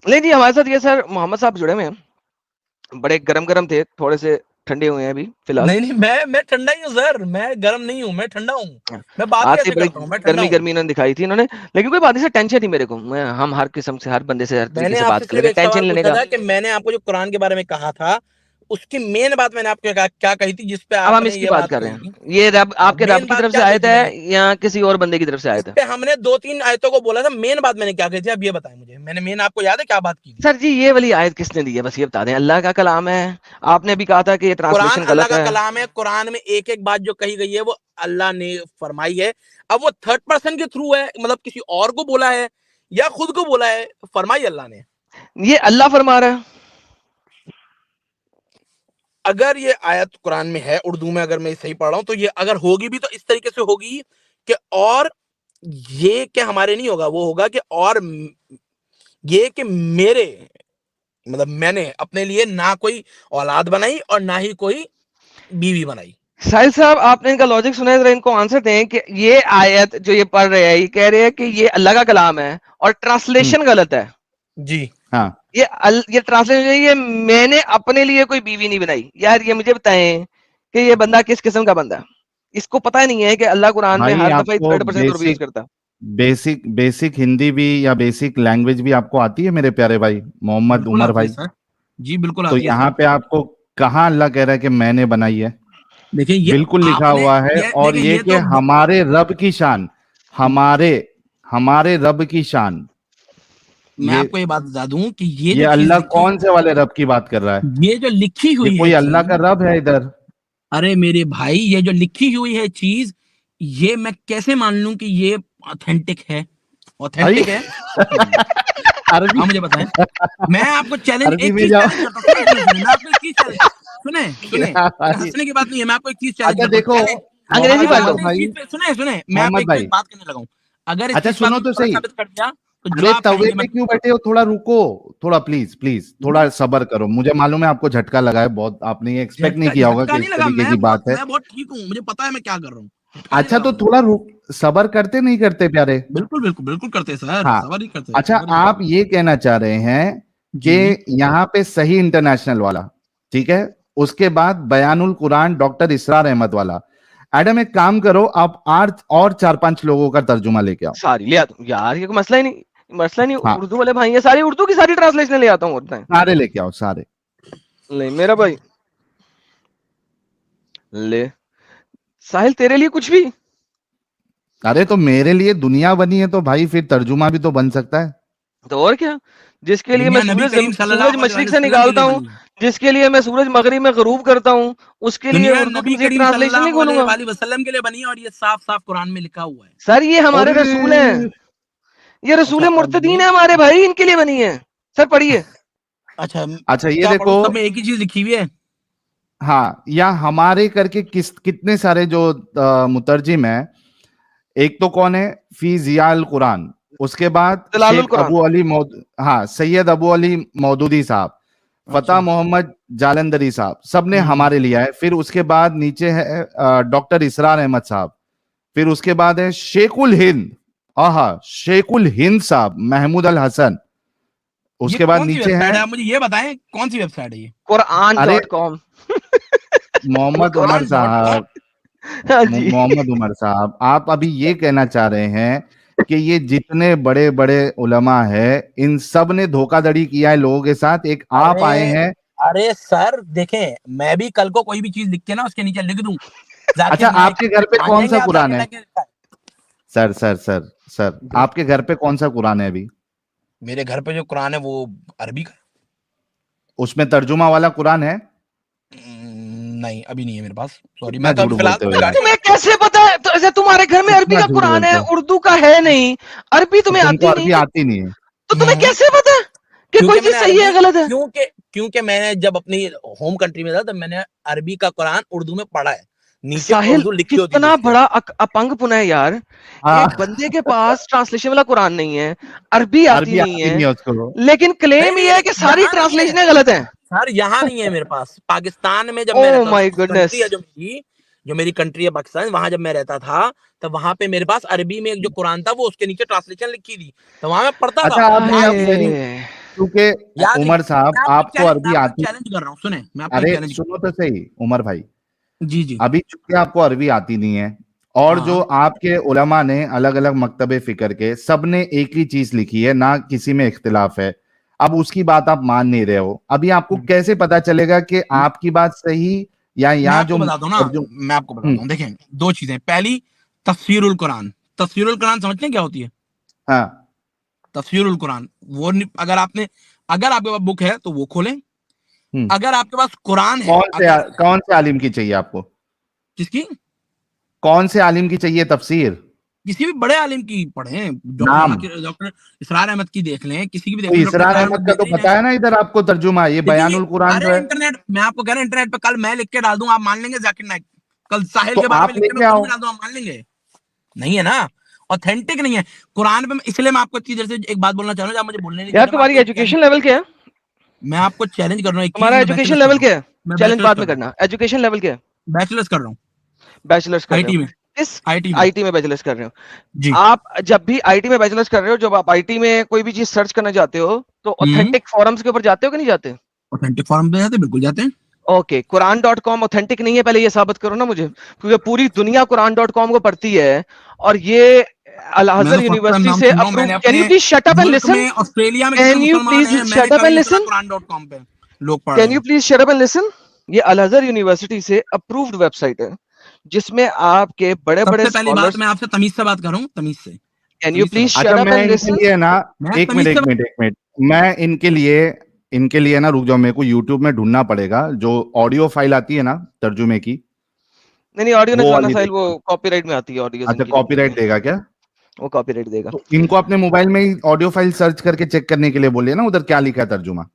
नहीं जी, हमारे साथ ये सर मोहम्मद साहब जुड़े हुए हैं, बड़े गरम-गरम थे, थोड़े से ठंडे हुए हैं अभी फिलहाल। नहीं, मैं ठंडा ही हूँ सर, मैं गर्म नहीं हूँ, मैं ठंडा हूँ। मैं बात आज से कैसे बड़ी करता हूँ, मैं ठंडा हूँ। गर्मी-गर्मी इन्होंने दिखाई थी इन्होंने, लेकिन कोई बात नहीं सर, टेंशन थी मेरे को। हम हर किस्म से, हर बंदे से, हर तरीके मैंने से आपसे बात कर सिर्फ लेते हैं, एक सवाल टेंशन लेने पूछा का। था कि मैंने आपको जो कुरान के बारे में कहा था, उसकी मेन बात मैंने आपको क्या कही थी, जिस पे अब हम आपने इसकी ये बात बात कर रहे कही हैं। थी। ये रब हाँ, आपके रब मेन की बात तरफ से क्या कही आयत थी मैंने? है या किसी और बंदे की तरफ से इस आयत है? पे हमने 2-3 आयतों को बोला था, मेन बात मैंने क्या कही थी, अब ये बताएं मुझे। मैंने मेन आपको याद है क्या बात की थी? सर जी, ये वाली आयत किसने दी है? बस ये बता दें। अल्लाह का कलाम है। आपने भी कहा था कि ये कुरान ट्रांसलेशन अल्लाह गलत का है। कलाम है। कुरान में एक-एक बात जो कही गई है वो अल्लाह ने फरमाई है। अब वो थर्ड पर्सन के थ्रू है, मतलब किसी और को बोला है या खुद को बोला है, फरमाई अल्लाह ने। ये अल्लाह फरमा रहा है। अगर ये आयत कुरान में है उर्दू में, अगर मैं सही पढ़ रहा हूँ, तो ये अगर होगी भी तो इस तरीके से होगी कि और ये कि हमारे नहीं होगा, वो होगा कि और ये कि मेरे, मतलब मैंने अपने लिए ना कोई औलाद बनाई और ना ही कोई बीवी बनाई। साहिल साहब, आपने इनका लॉजिक सुना है, जरा इनको आंसर दें कि ये आयत जो ये पढ़ रहे हैं, ये कह रहे हैं कि ये अल्लाह का कलाम है और ट्रांसलेशन गलत है। जी हाँ, ये ट्रांसलेशन, ये मैंने अपने लिए कोई बीवी नहीं बनाई। यार ये मुझे बताएं कि ये बंदा किस किस्म का बंदा है। इसको पता ही नहीं है कि अल्लाह कुरान में भाई हर दफा आपको थर्ड पर्सन का रूप यूज बेसिक करता है। बेसिक बेसिक हिंदी भी या बेसिक लैंग्वेज भी आपको आती है मेरे प्यारे भाई मोहम्मद बिल्कुल उमर आती है भाई? सर। जी बिल्कुल तो आती है यहाँ सर। पे आपको कहाँ अल्लाह कह रहा है कि मैंने बनाई है? देखिए ये बिल्कुल लिखा आपने, हुआ है। ये और देखिए ये ये कि तो हमारे रब की शान, हमारे हमारे रब की शान, मैं ये आपको ये बात बता दूं कि ये ये जो चीज अल्लाह लिखी, कौन से वाले रब की बात कर रहा है? ये जो लिखी ये हुई है कोई अल्लाह का चीज, रब है इधर? अरे मेरे भाई ये जो लिखी हुई है चीज, ये मैं कैसे मान लूं कि ये ऑथेंटिक है? अरे ऑथेंटिक है? ऑथेंटिक है। अरबी हाँ मुझे बताएं। मैं आपको चैलेंज, अरबी एक में चीज जाओ। चैलेंज करता हूँ, सुने सुने सुने, मैं आपको एक चीज चैलेंज, सुने सुने, क्या अरे भाई? हंसने की बात नहीं है, मैं आपको एक चीज चैलेंज अच्छा करता हूँ, देखो, चैलेंज। अंग्रेजी अगर मोहम्मद उमर पढ़ लो। आपने इस भाई, चीज पे, सुने सुने, मैं आपको मोहम्मद एक चीज भाई, बात करने लगा हूँ, अगर इस अच्छा चीज पे सुनो आपने तो गलत सही। साबित कर दिया तो जो अरे आप तवे कहेंगे पे मैं, क्यों बैठे हो? थोड़ा रुको, थोड़ा प्लीज प्लीज थोड़ा सब्र करो। मुझे मालूम है आपको झटका लगा है बहुत, आपने ये एक्सपेक्ट नहीं झटका किया होगा झटका कि नहीं इस लगा, तरीके की बात है। मैं बहुत ठीक हूँ, मुझे पता है मैं क्या कर रहा हूँ, झटका नहीं अच्छा लगा तो मुझे। थोड़ा रुक, सब्र करते नहीं करते प्यारे? बिल्कुल बिल्कुल बिल्कुल करते सर, हाँ। सवाल ही करते, अच्छा सवाल ही आप करते। ये कहना चाह रहे हैं जी। कि यहाँ पे सही इंटरनेशनल वाला, ठीक है, उसके बाद बयानुल कुरान डॉक्टर इसरार अहमद वाला। एडम एक काम करो, आप आठ और 4-5 लोगों का तर्जुमा लेके आओ। सारी ले आता हूँ यार, ये कोई मसला ही नहीं। मसला नहीं, हाँ, उर्दू वाले भाई ये सारी उर्दू की सारी ट्रांसलेशन ले आता हूँ होता है। सारे लेके आओ सारे। ले मेरा भाई, ले साहिल तेरे लिए कुछ भी। अरे तो मेरे लिए दुनिया बनी है तो भाई फिर तर्जुमा भी तो बन सकता है। तो और क्या, जिसके लिए मैं दुनिया नबी सूरज करीम सूरज सल्लल्लाहु अलैहि मशरिक से वसल्लम के निकालता लिए हूँ, बनी है। जिसके लिए मैं सूरज मगरिब में गरूब करता हूँ, उसके लिए दुनिया उर्दू नबी की करीम ट्रांसलेशन नहीं सल्लल्लाहु खोलूंगा। अलैहि वसल्लम के लिए बनी है, और ये साफ साफ कुरान में लिखा हुआ है। सर ये हमारे अरे रसूल हैं, ये अच्छा रसूल और मुर्तदीन ये, है हमारे भाई, इनके लिए बनी है। सर पढ़िए। अच्छा अच्छा ये क्या पढ़ूं, देखो, सब में एक ही चीज लिखी हुई है? हाँ, या हमारे करके कितने सारे जो मुतरजिम है। एक तो कौन है, फी जियाल कुरान, उसके बाद जलालुल शेख कुरान। अबू अली हाँ, सैयद अबू अली मौदूदी साहब, फतेह अच्छा। मोहम्मद जालंधरी साहब, सब ने हम्म। हमारे लिया है। फिर उसके बाद नीचे है डॉक्टर इसरार अहमद साहब। फिर उसके बाद है शेखुल हिंद, आहा, शेखुल हिंद साहब महमूद अल हसन। ये उसके बाद कौन सी नीचे है, वेबसाइट है, आप मुझे ये बताएं कौन सी वेबसाइट है ये? अरे कुरान.com। मोहम्मद उमर Quran.com। साहब, हाँ जी। मोहम्मद उमर साहब, आप अभी ये कहना चाह रहे हैं कि ये जितने बड़े बड़े उलमा है इन सब ने धोखाधड़ी किया है लोगों के साथ, एक आप अरे, आए हैं? अरे सर देखें, मैं भी कल को कोई भी चीज लिख के ना उसके नीचे लिख दूं, अच्छा जाकिर नाइक, आपके घर पे मान कौन सा जाएंगे आप कुरान जाकिर है? नाइक ने लिखा है? सर सर सर सर, जी। आपके घर पे कौन सा कुरान है अभी? मेरे घर पे जो कुरान है वो अरबी का उसमें तर्जुमा वाला कुरान है? नहीं अभी नहीं है मेरे पास, सॉरी, कितना मैं तो झूठ अभी फिलहाल बोलते तो हो मैं तो यार, गाड़ी में तुम्हें हूँ। कैसे पता है? तो ऐसे तुम्हारे घर में अरबी कितना का झूठ कुरान है, बोलते हो। उर्दू का है नहीं, अरबी तो तुम्हें तुमको आती अरबी नहीं, आती नहीं है? तो तुम्हें हम्म। कैसे पता कि कोई क्योंकि चीज मैंने सही है अरबी, गलत है? क्योंकि मैंने जब अपनी होम कंट्री में था तब मैंने अरबी का कुरान उर्दू में पढ़ा है, नीचे साहिल उर्दू लिखी होती थी कितना उसके। बड़ा अपंगपुना है यार। हाँ। एक बंदे के पास ट्रांसलेशन वाला कुरान नहीं है, अरबी आती अरबी नहीं आती है, नहीं है उसको। लेकिन नहीं क्लेम नहीं ये है नहीं, कि सारी यहाँ नहीं है ट्रांसलेशनें गलत हैं। सर, यहाँ नहीं है मेरे पास। पाकिस्तान में जब ओ मैं रहता था, माय कंट्री गुडनेस। है जो मेरी कंट्री है पाकिस्तान, वहां जब मैं रहता था तब वहां पे मेरे पास अरबी में एक जो कुरान था वो उसके नीचे ट्रांसलेशन लिखी थी, तो वहां मैं पढ़ता था, अच्छा मैं आपने आज अब भी वेरी लिखता हूँ। आए क्योंकि याद उमर रखिए, साहब आपको अरबी आती, चैलेंज कर रहा हूँ, सुने मैं आपको अरे चैलेंज। सुनो तो सही उमर भाई, जी जी अभी चूंकि आपको अरबी आती नहीं है और जो हाँ आपके उलमा ने अलग अलग मकतबे फिक्र के सबने एक ही चीज लिखी है, ना किसी में इख्तिलाफ है, अब उसकी बात आप मान नहीं रहे हो, अभी आपको कैसे पता चलेगा कि आपकी बात सही या मैं यहाँ जो आपको बताता हूँ ना, मैं आपको बताता हूँ। देखें, दो चीजें, पहली तफसीरुल कुरान। तफसीरुल कुरान समझते हैं क्या होती है? हाँ तफसीरुल कुरान वो अगर आपके पास बुक है तो वो खोलें। हम्म, अगर आपके पास कुरान है, अगर कौन से आलिम की चाहिए आपको, किसकी, कौन से आलिम की चाहिए तफसीर, किसी भी बड़े आलिम की पढ़ें, नाम? डॉक्टर इसरार अहमद की देख लें, किसी की भी देख तो लें, डॉक्टर इसरार इसरार अहमद अहमद का तो बेहतरीन है। पता है ना इधर आपको तर्जुमा, ये देखिए ये, बयानुल कुरान जो अरे है। इंटरनेट, मैं आपको कह रहा हूं इंटरनेट पे कल मैं लिख के डाल दूं, आप मान लेंगे? जाकिर नाइक कल साहिल तो के बारे में आप लिख के मैं लेके कुरान आओ। में डाल दूं, आप मान लेंगे? नहीं है ना, ऑथेंटिक नहीं है कुरान पे। इसलिए मैं आपको चीज जैसे एक बात बोलना चाह रहा हूँ, आप मुझे बोलने नहीं दे यार रहे, तुम्हारी एजुकेशन लेवल क्या है? मैं आपको चैलेंज कर रहा हूँ, एक चीज तुम्हारा मैं एजुकेशन बैचलर्स कर लेवल रहा हूँ, क्या है? मैं चैलेंज बैचलर्स बाद कर में रहा हूँ, करना। एजुकेशन लेवल क्या है? बैचलर्स कर रहा हूँ बैचलर्स कर रहे आईटी हो? में, किस आईटी में। आईटी में बैचलर्स कर रहे हो? जी आप जब भी आईटी में बैचलर्स कर रहे हो, जब आप आईटी में कोई भी चीज सर्च करना चाहते हो तो ऑथेंटिक फोरम्स के ऊपर जाते हो कि नहीं जाते? ऑथेंटिक फॉर्म पे जाते, बिल्कुल जाते हैं। ओके, कुरान.com ऑथेंटिक नहीं है, पहले ये साबित करो ना मुझे, क्योंकि पूरी दुनिया कुरान.com को पढ़ती है और ये अल मैं अज़हर तो फर्स्ट टाइम यूनिवर्सिटी नाम से सुन रहा हूँ, अप्रूव। मैंने कैन अपने you please shut up and मुल्क लिसन? में ऑस्ट्रेलिया में जितने कैन यू मुसलमान प्लीज हैं, मैंने शट अप कभी एंड नहीं सुना लिसन? कुरान.com पे लोग पढ़ रहे कैन यू हैं। Please shut up and listen? ये अल अज़हर यूनिवर्सिटी से अप्रूव्ड वेबसाइट है जिसमें आपके बड़े-बड़े सबसे पहली बात, स्कॉलर्स। मैं आपसे तमीज से बात कर रहा हूँ, तमीज से, कैन यू तमीज से प्लीज बात, अच्छा शट अप मैं एंड इनके लिसन? लिए ना, मैं एक मिनट तमीज से एक मिनट एक मिनट, मैं इनके लिए ना रुक जाओ, मेरे को यूट्यूब में ढूंढना पड़ेगा जो ऑडियो फाइल आती है ना तर्जुमे की, नहीं नहीं, ऑडियो वो नजराना वाली साहिल, वो देखना। कॉपीराइट में आती है, ऑडियोज अच्छा इनकी नहीं होती कॉपीराइट है, देगा क्या? वो कॉपीराइट देगा। तो इनको अपने मोबाइल में ही ऑडियो फाइल सर्च करके चेक करने के लिए बोलिए ना, उधर क्या लिखा है तर्जुमा।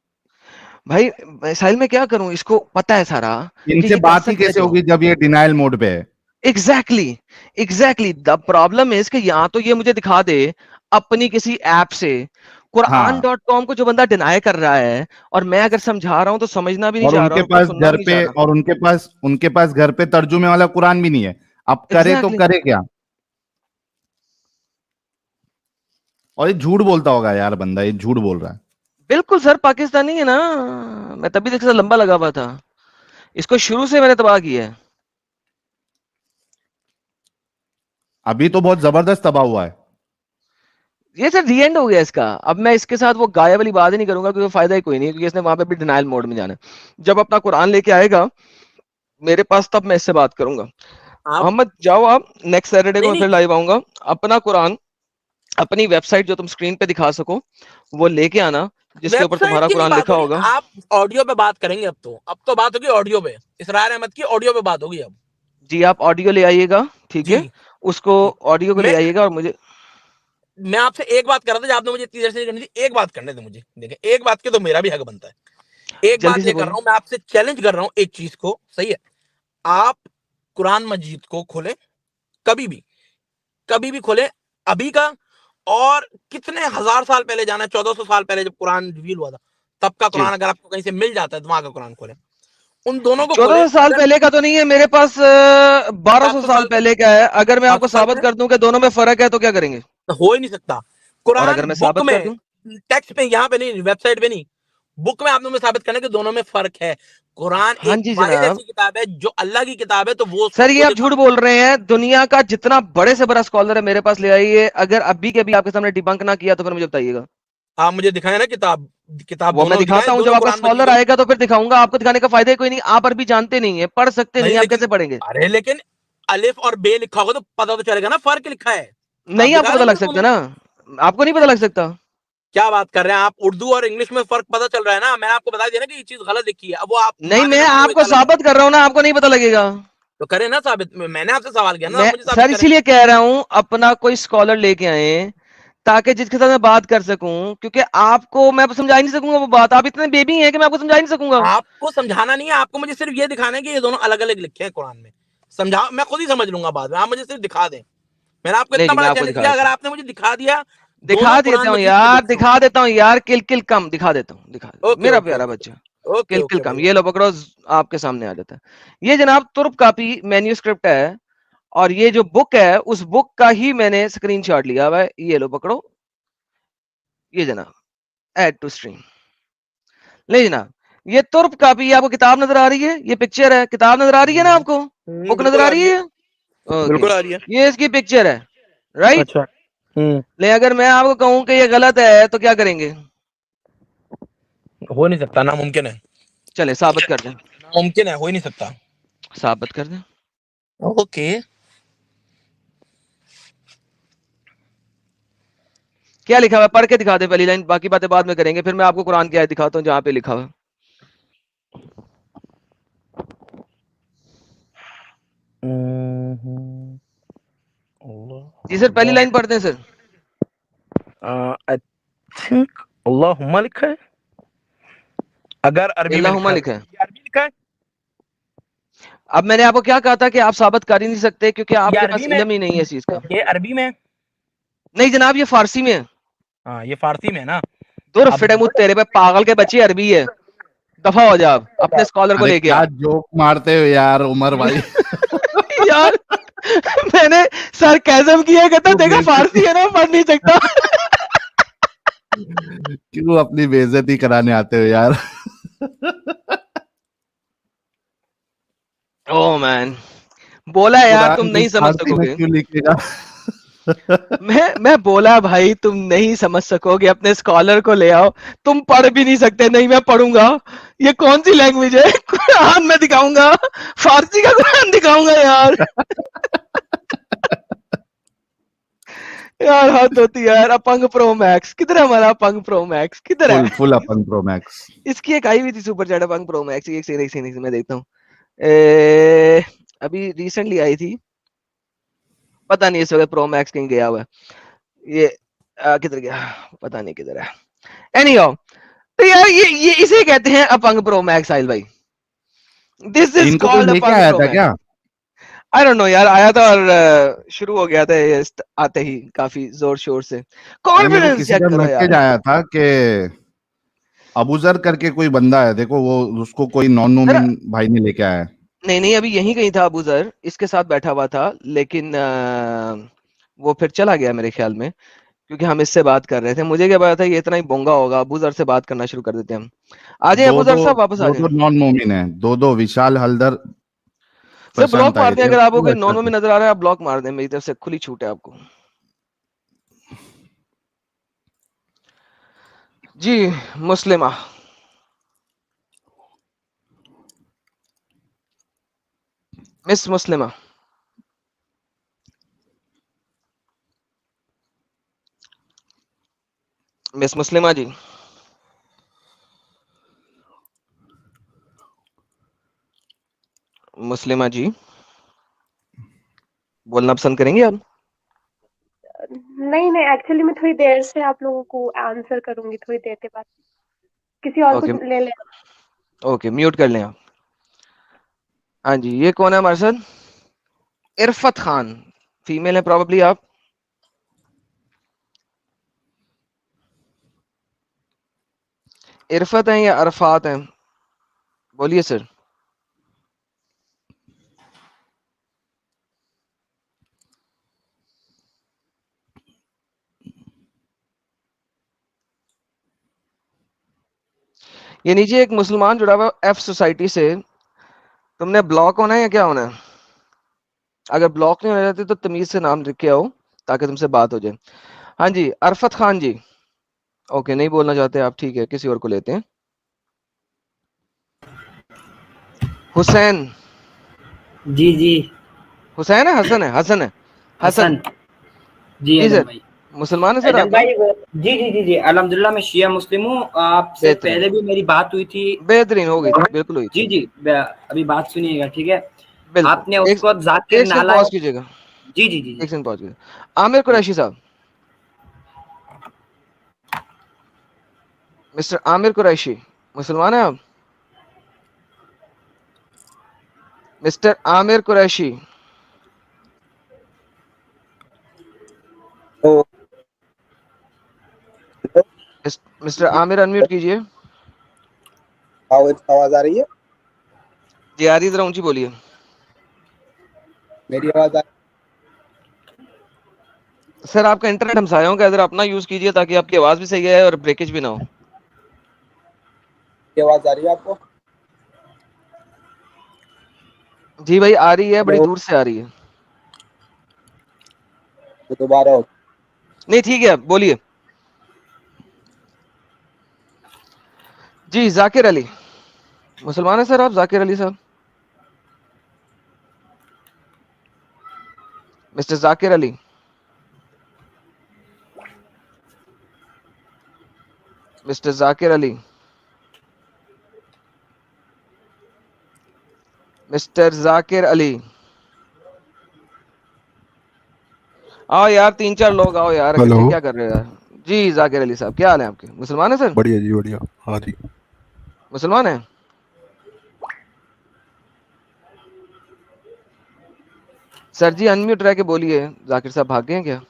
भाई साहिल मैं क्या करूं, इसको पता है सारा कि इनसे ये कर बात ही सकता है कैसे जो। होगी जब ये डिनायल मोड पे है? Exactly exactly the problem is कि यहाँ तो ये मुझे दिखा दे अपनी किसी ऐप से हाँ, कुरान.com को जो बंदा डिनाई कर रहा है, और मैं अगर समझा रहा हूं तो समझना भी नहीं और चाह रहा उनके हूं, तो पास सुनना घर भी नहीं पे, चाह रहा। और उनके पास घर पे तर्जुमे वाला कुरान भी नहीं है, अब करे तो एग्जैक्टली करे क्या? और ये झूठ बोलता होगा यार बंदा, ये झूठ बोल रहा है। बिल्कुल सर, पाकिस्तानी है ना, मैं तभी देख से लंबा लगा हुआ था, इसको शुरू से मैंने तबाह किया है। अभी तो बहुत जबरदस्त तबाह हुआ है। ये सर दी एंड हो गया इसका, अब मैं इसके साथ वो गाया वाली बात ही नहीं करूंगा क्योंकि फायदा ही कोई नहीं, क्योंकि इसने वहां पे भी डिनाइल मोड में जाना है। जब अपना कुरान लेके आएगा मेरे पास तब मैं इससे बात करूंगा। आप मोहम्मद जाओ, आप नेक्स्ट सैटरडे को नहीं मैं फिर नहीं, लाइव आऊंगा। अपना कुरान, अपनी वेबसाइट जो तुम स्क्रीन पे दिखा सको वो लेके आना, जिसके ऊपर वेबसाइट तुम्हारा की नहीं कुरान बात लिखा हो रही, होगा। आप ऑडियो पे बात करेंगे। अब तो बात होगी ऑडियो पे, इसरार अहमद की ऑडियो पे बात होगी अब। जी आप ऑडियो ले आइएगा, ठीक जी है, उसको जी, ऑडियो को ले मैं आइएगा और मुझे। मैं आपसे एक बात कर रहा था जो आपने मुझे इतनी देर से नहीं करनी थी, एक बात करने दे मुझे। देखिए, एक बात के तो मेरा भी हक बनता है। एक जल्दी बात से ये कर रहा बोलिए। हूं, मैं आपसे चैलेंज कर रहा हूं एक चीज को, सही है? आप कुरान मजीद को खोलें, कभी भी, कभी भी खोलें, अभी का और कितने हजार साल पहले जाना है, 1400 साल पहले जब कुरान रिवील हुआ था, तब का जी कुरान अगर आपको कहीं से मिल जाता है तो वहां का कुरान खोलें, उन दोनों को खोलें। 1400 साल अगर पहले का तो नहीं है मेरे पास, 1200 700 साल साल का, पहले का है। अगर मैं आपको 700 साल साबित का कर दूं कि दोनों में फर्क है तो क्या करेंगे? तो हो ही नहीं सकता। और कुरान अगर मैं बुक साबित कर में, दूं? टेक्स्ट पे, यहाँ पे नहीं, वेबसाइट पे नहीं, बुक में आपने मुझे साबित करना कि दोनों में फर्क है। कुरान हाँ एक जी वाहिद जनाब। ऐसी किताब है जो अल्लाह की किताब है, तो वो उसको सर ये आप खुद झूठ बोल रहे हैं, दुनिया का जितना बड़े से बड़ा स्कॉलर है मेरे पास ले आइए, अगर अभी के अभी आपके सामने डिबंक ना किया तो फिर मुझे बताइएगा। आप मुझे दिखाए ना किताब, किताब वो मैं दोनों दिखाए, दिखाता हूं, जब दोनों आपका कुरान मजीद स्कॉलर है। आएगा तो फिर दिखाऊंगा। आपको दिखाने का फायदा ही कोई नहीं, आप अरबी जानते नहीं है, पढ़ सकते नहीं, नहीं आप लेकिन, कैसे पढ़ेंगे? अरे लेकिन अलिफ और बे लिखा होगा तो पता तो चलेगा ना, फर्क लिखा है। आप नहीं दिखा आपको पता देंगे लग मेरे को सकता दोनों? ना, आपको नहीं पता लग सकता? क्या बात कर रहे हैं आप? उर्दू और इंग्लिश में फर्क पता चल रहा है ना, मैंने आपको बता दिया ना कि ये चीज गलत लिखी है, अब वो आप नहीं माने मैं ना माने, वो एक आपको अलग है। साबित कर रहा हूं ना, आपको नहीं पता लगेगा। तो करें ना साबित, मैंने आपसे सवाल किया ना, आप मैं मुझे साबित सर करें। इसीलिए कह रहा हूं अपना कोई स्कॉलर लेके आए, ताकि जिसके साथ मैं बात कर सकूं, क्योंकि आपको मैं समझा ही नहीं सकूंगा वो बात, आप इतने बेबी हैं कि मैं आपको समझा ही नहीं सकूंगा। आपको समझाना नहीं है, आपको मुझे सिर्फ ये दिखाना है कि ये दोनों अलग अलग लिखे हैं कुरान में। समझा, मैं खुद ही समझ लूंगा बाद में, आप मुझे सिर्फ दिखा दें। मैंने आपको नहीं इतना जी मैं बड़ा आपको चैलेंज दिखा दिया, देता अगर हूँ, आपने मुझे दिखा दिया दिखा दोनों कुरान देता हूँ मजीद की यार, बुक्स दिखा होंगी। देता हूँ यार, किल किल कम दिखा देता हूँ, दिखा देता हूँ, ओके मेरा ओके प्यारा ओके बच्चा। ओके किल किल ओके कम, भैया। ये लो पकड़ो, आपके सामने आ जाता है। ये जनाब तुर्क कापी मैन्यूस्क्रिप्ट है, और ये जो बुक है उस बुक का ही मैंने स्क्रीनशॉट लिया हुआ है, ये लो पकड़ो, ये जनाब ऐड टू स्ट्रीम। ले जनाब, ये तुर्प कापी, ये आपको किताब नजर आ रही है, ये पिक्चर है, किताब नजर आ रही है ना आपको, बुक नजर बिल्कुल आ आ रही रही है, है? ओके, बिल्कुल आ रही है। ये इसकी पिक्चर है, राइट? अच्छा। ले अगर मैं आपको कहूं कि ये गलत है तो क्या करेंगे? हो नहीं सकता, नामुमकिन है। चले साबित कर दें, नामुमकिन है, हो ही नहीं सकता। साबित कर दें। ओके। क्या लिखा हुआ है? पढ़ के दिखा दे पहली लाइन, बाकी बातें बाद में करेंगे। फिर मैं आपको कुरान की आयत दिखाता हूँ जहां पे लिखा हुआ है। जी सर, पहली लाइन पढ़ते हैं सर। आई थिंक अल्लाहुम्मा लिखा है, अगर अरबी में अल्लाहुम्मा लिखा है लिखा है। तो ये अरबी लिखा है। अब मैंने आपको क्या कहा था कि आप साबित कर ही नहीं सकते क्योंकि ये आपके पास अरबी में, इल्म ही नहीं है इस चीज का। ये अरबी में। नहीं जनाब, ये फारसी में है। हाँ, ये फारसी में है ना। दूर अब फिटे मुंह तेरे पे, पागल के बच्चे, अरबी है। दफा हो जा, अपने स्कॉलर को अरे लेके आ। क्या जोक मारते हो यार उमर भाई। यार मैंने सरकाज़म किया, कहता क्यों देखा बेइज्जती फारसी है ना, पढ़ नहीं सकता। क्यों अपनी बेइज्जती कराने आते हो यार। ओह मैन, बोला यार तुम कुरान को नहीं समझ फारसी में सकोगे। क्यों लिखेगा। मैं बोला भाई तुम नहीं समझ सकोगे, अपने स्कॉलर को ले आओ। तुम पढ़ भी नहीं सकते। नहीं मैं पढ़ूंगा। ये कौन सी लैंग्वेज है? कुरान में दिखाऊंगा, फारसी का कुरान दिखाऊंगा यार। यार हद होती है यार। अपंग प्रो मैक्स किधर है? हमारा अपंग प्रो मैक्स किधर है? फुल अपन प्रो मैक्स। इसकी एक आई हुई थी सुपर चैट, अपंग प्रो मैक्स। एक सेकंड मैं देखता हूँ। अभी रिसेंटली आई थी, पता नहीं इस वक्त प्रो मैक्स कहीं गया हुआ है ये। किधर गया, पता नहीं किधर है। एनीहाउ, तो यार ये इसे कहते हैं अपंग प्रो मैक्स। साहिल भाई, दिस इज इनको कोई कॉल्ड लेके अपंग आया प्रो था मैक्स। क्या? आई डोंट नो यार, आया था और शुरू हो गया था ये आते ही काफी जोर शोर से। अरे मेरे को कॉन्फिडेंस किसी चेक का करो मैसेज यार। आया था कि अबूजर करके कोई बंदा है, देखो वो, उसको कोई नॉन सर मोमिन भाई ने लेके आया है। नहीं अभी यहीं कहीं था अबू जर, इसके साथ बैठा हुआ था, लेकिन वो फिर चला गया मेरे ख्याल में, क्योंकि हम इससे बात कर रहे थे। मुझे क्या पता था ये इतना ही बोंगा होगा। अबू जर से बात करना शुरू कर देते हैं हम। आ जाए दो अबू दो जर साहब, वापस आ दो जाए। दो नॉन मोमिन है, दो विशाल हल्दर सर प्रशांत ब्लॉक आए मारते हैं, थे, अगर आपको वो कोई अच्छा नॉन में था। नजर आ रहा है आप ब्लॉक मार दें, मेरी तरफ से खुली छूट है आपको। जी मुस्लिमा, मिस मुस्लिमा, मिस मुस्लिमा जी, मुस्लिमा जी, बोलना पसंद करेंगे आप? नहीं एक्चुअली मैं थोड़ी देर से आप लोगों को आंसर करूंगी, थोड़ी देर के बाद। किसी और ओके को ले ले। ओके, म्यूट कर लें आप। हाँ जी, ये कौन है हमारे साथ? इरफत खान, फीमेल है प्रॉब्ली आप? इरफत हैं या अरफात हैं? बोलिए सर। ये नीचे एक मुसलमान जुड़ा हुआ एफ सोसाइटी से। तुमने ब्लॉक होना है या क्या होना है? अगर ब्लॉक नहीं होना चाहते तो तमीज से नाम लिख के आओ ताकि तुमसे बात हो जाए। हाँ जी अरफत खान जी। ओके, नहीं बोलना चाहते आप, ठीक है, किसी और को लेते हैं। हुसैन। जी जी। हुसैन है, हसन है? हसन है, हसन। हसन। जी जी एडम सर, भाई। मुसलमान है सर एडम आप तो? भाई जी जी जी जी, अल्हम्दुलिल्लाह मैं शिया मुस्लिम हूँ। आपसे बेहतरीन, पहले भी मेरी बात हुई थी। बेहतरीन हो गई थी, बिल्कुल हुई जी थी। जी। अभी बात सुनिएगा, ठीक है। बिल्कुल। आपने एक उसको जाकिर एक सेकंड नालायक। पॉज कीजिएगा, जी जी जी जी एक सेकंड पॉज कीजिएगा। आमिर जी। कुरैशी साहब, मिस्टर आमिर कुरैशी, मुसलमान है आप? मिस्टर आमिर कुरैशी, तो मिस्टर आमिर अनम्यूट कीजिए। आवाज आ रही है? जी आ रही, जरा ऊंची बोलिए। मेरी आवाज आ सर आपका इंटरनेट हम सायों का, अगर अपना यूज कीजिए ताकि आपकी आवाज भी सही है और ब्रेकेज भी ना हो। की आवाज आ रही है आपको? जी भाई आ रही है, बड़ी हेलो, दूर से आ रही है। तो दोबारा हो। नहीं ठीक है, बोलिए। जी जाकिर अली मुसलमान है सर आप? जाकिर अली साहब, mister Zakir Ali. Mister Zakir Ali, mister Zakir Ali, आओ यार, 3-4 लोग आओ यार, हेलो। इकट्ठे क्या कर रहे हो यार? जी जाकिर अली साहब, क्या हाल है आपके? मुसलमान है सर? बढ़िया जी, बढ़िया। हाँ जी। मुसलमान है? सर जी अनम्यूट रह के बोलिए। जाकिर साहब भाग गए हैं क्या?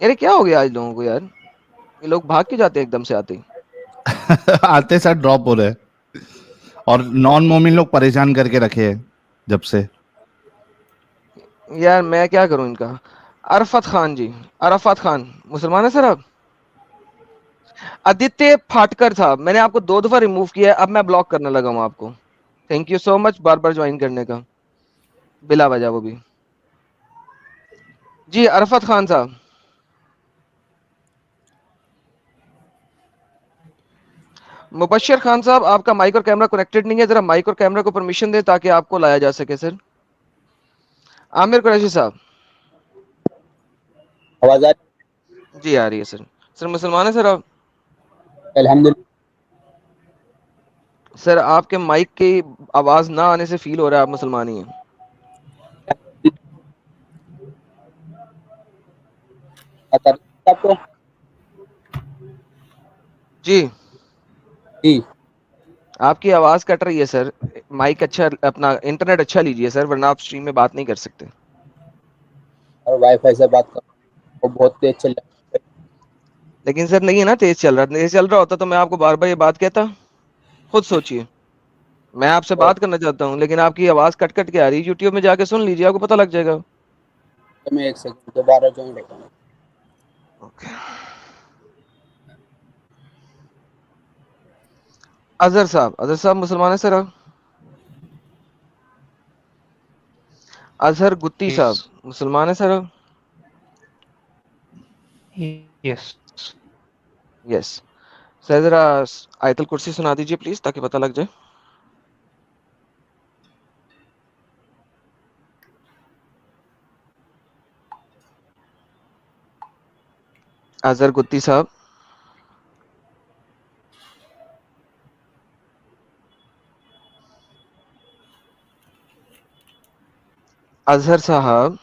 अरे क्या हो गया आज लोगों को यार, ये लोग भाग क्यों जाते हैं एकदम से आते ही? आते साथ ड्रॉप हो रहे हैं, और नॉन मोमिन लोग परेशान करके रखे हैं जब से। यार मैं क्या करूं इनका। अरफत खान जी, अरफत खान मुसलमान है सर आप? आदित्य फाटकर साहब, मैंने आपको 2 दफा रिमूव किया है, अब मैं ब्लॉक करने लगा हूं आपको। Thank you so much bar bar join करने का, बिला वजह वो भी। जी अरफत खान साहब, मुबश्शिर खान साहब, आपका माइक और कैमरा कनेक्टेड नहीं है, जरा माइक और कैमरा को परमिशन दें ताकि आपको लाया जा सके सर। आमिर कुरैशी साहब, आवाज आ रही जी आ रही है सर। सर मुसलमान है सर आप? है? अल्हम्दुलिल्लाह। सर आपके माइक की आवाज ना आने से फील हो रहा है आप मुसलमान ही हैं। आता है आपको? जी जी। आपकी आवाज कट रही है सर। माइक अच्छा, अपना इंटरनेट अच्छा लीजिए सर, वरना आप स्ट्रीम में बात नहीं कर सकते। और वाईफाई से बात कर, वो बहुत तेज चल रहा है। लेकिन सर नहीं है ना, तेज चल रहा। तेज चल रहा होता तो मैं आपको बार बार ये बात कहता? खुद सोचिए, मैं आपसे और बात करना चाहता हूँ लेकिन आपकी आवाज कट कट के आ रही है। यूट्यूब में जाके सुन लीजिए, आपको पता लग जाएगा। तो मैं 1 सेकंड दोबारा ज्वाइन होता हूँ। अजहर साहब, अजहर साहब मुसलमान है सर आप? अजहर गुत्ती Yes. साहब मुसलमान है सर आप? Yes. यस। सर जरा आयतल कुर्सी सुना दीजिए प्लीज, ताकि पता लग जाए। अजहर गुत्ती साहब, अजहर साहब।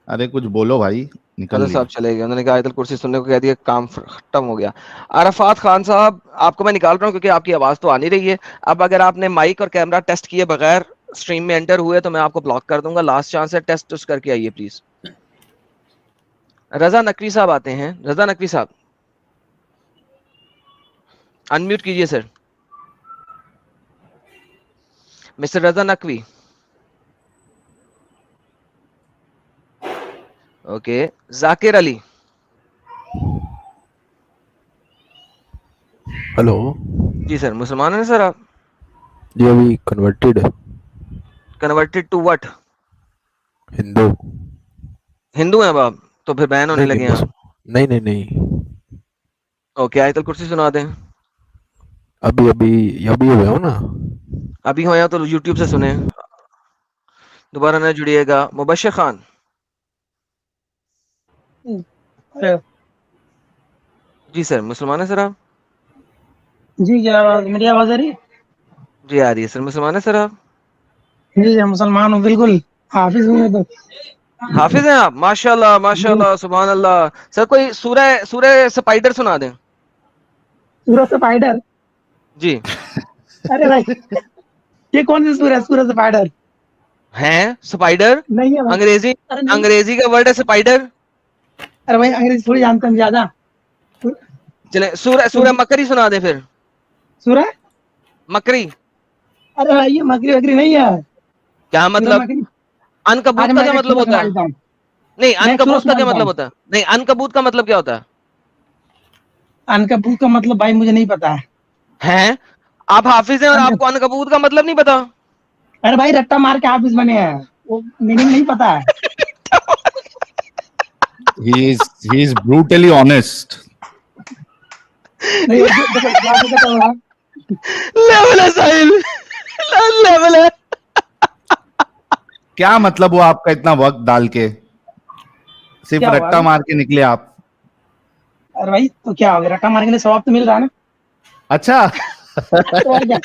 अरे कुछ बोलो भाई, निकल अजहर साहब लिए। चले गए, उन्होंने कहा आयतल कुर्सी सुनने को कह दिया, काम खत्म हो गया। अरफात खान साहब, आपको मैं निकाल रहा हूँ क्योंकि आपकी आवाज तो आ नहीं रही है। अब अगर आपने माइक और कैमरा टेस्ट किए बगैर स्ट्रीम में एंटर हुए तो मैं आपको ब्लॉक कर दूंगा। लास्ट चांस है, टेस्ट उस करके आइए प्लीज। रजा नकवी साहब आते हैं। रजा नकवी साहब अनम्यूट कीजिए sir. Mister Raza Naqvi. Okay. Zakir Ali, hello जी सर मुसलमान है सर आप? जी, अभी कन्वर्टेड है। Converted to what? Hindu. Hindu हैं अब आप? तो फिर बैन होने नहीं नहीं, लगे हैं बस। आप। नहीं नहीं नहीं। ओके, आयतल कुर्सी सुना दें। अभी अभी अभी हुए हो ना? अभी हो या तो यूट्यूब से सुने, दोबारा न जुड़िएगा। मुबश्शिर खान, जी सर मुसलमान है सर आप? जी क्या मेरी आवाज आ रही है? जी आ रही है सर। मुसलमान है सर आप? जी मैं मुसलमान हूँ बिल्कुल, हाफिज हूँ मैं तो। हाफिज हैं आप? माशाल्लाह जी माशाल्लाह, सुभान अल्लाह। सर कोई सूरह सूरह स्पाइडर सुना दें। सूरज स्पाइडर? जी। अरे भाई ये कौन सी सूरज? सूरज स्पाइडर हैं स्पाइडर? नहीं है भाई। अंग्रेजी, अरे नहीं, अंग्रेजी का वर्ड है स्पाइडर। अरे भाई अंग्रेजी थोड़ी जानते हैं ज्यादा। चले सूरह सूरह मकरी सुना दें फिर। सूरज, मकरी? अरे भाई ये मकरी वकरी नहीं है। क्या सूरज मतलब? मकरी। आज अनकबूत का मैं क्या एक मतलब सूरज होता सुना है? देता हूँ। नहीं, मैं एक सूरज अनकबूत का सुना क्या देता मतलब हूँ। होता है? नहीं, अनकबूत का मतलब क्या होता है? अनकबूत का मतलब भाई मुझे नहीं पता है। हैं? आप हाफिज हैं और आपको अनकबूत का मतलब नहीं पता? अरे भाई रट्टा मार के हाफिज बने हैं, वो मीनिंग नहीं पता है। he is brutally honest. नहीं देखो क्या दिक्कत है, लेवल है साहिल, लेवल है। क्या मतलब वो आपका इतना वक्त डाल के सिर्फ क्या हुआ रट्टा अभी? मार के निकले आप? अरे भाई तो क्या हो गया, रट्टा मारने के लिए सवाब तो मिल रहा है ना। अच्छा। तो और क्या।